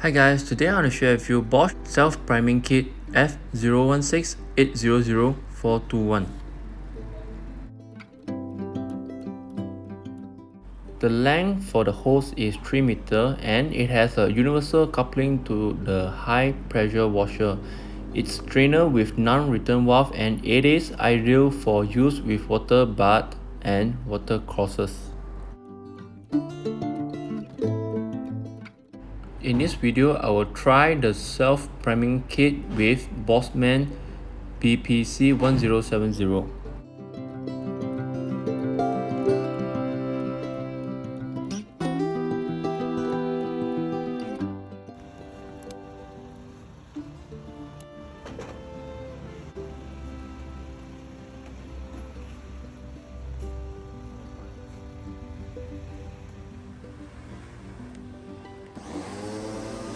Hi guys, today I want to share with you Bosch self-priming kit F0168000421. The length for the hose is 3 meter and it has a universal coupling to the high pressure washer. It's strainer with non-return valve and it is ideal for use with water bath and water courses. In this video, I will try the self-priming kit with Bosch BPC1070.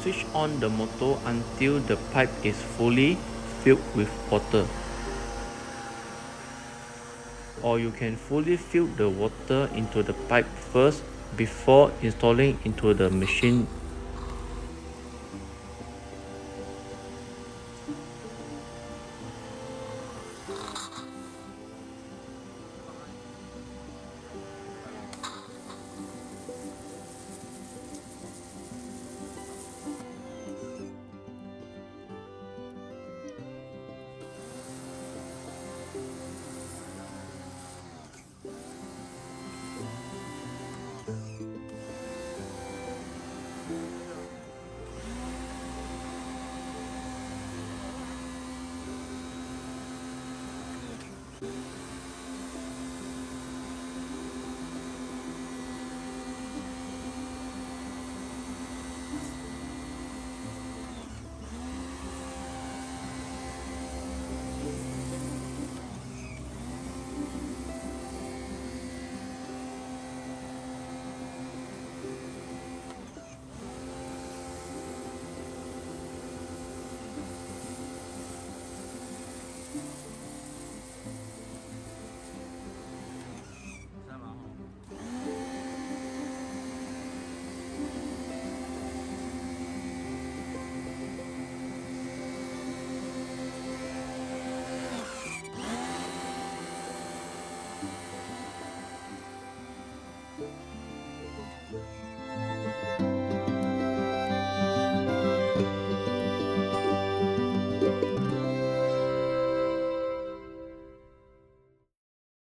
Switch on the motor until the pipe is fully filled with water. Or you can fully fill the water into the pipe first before installing into the machine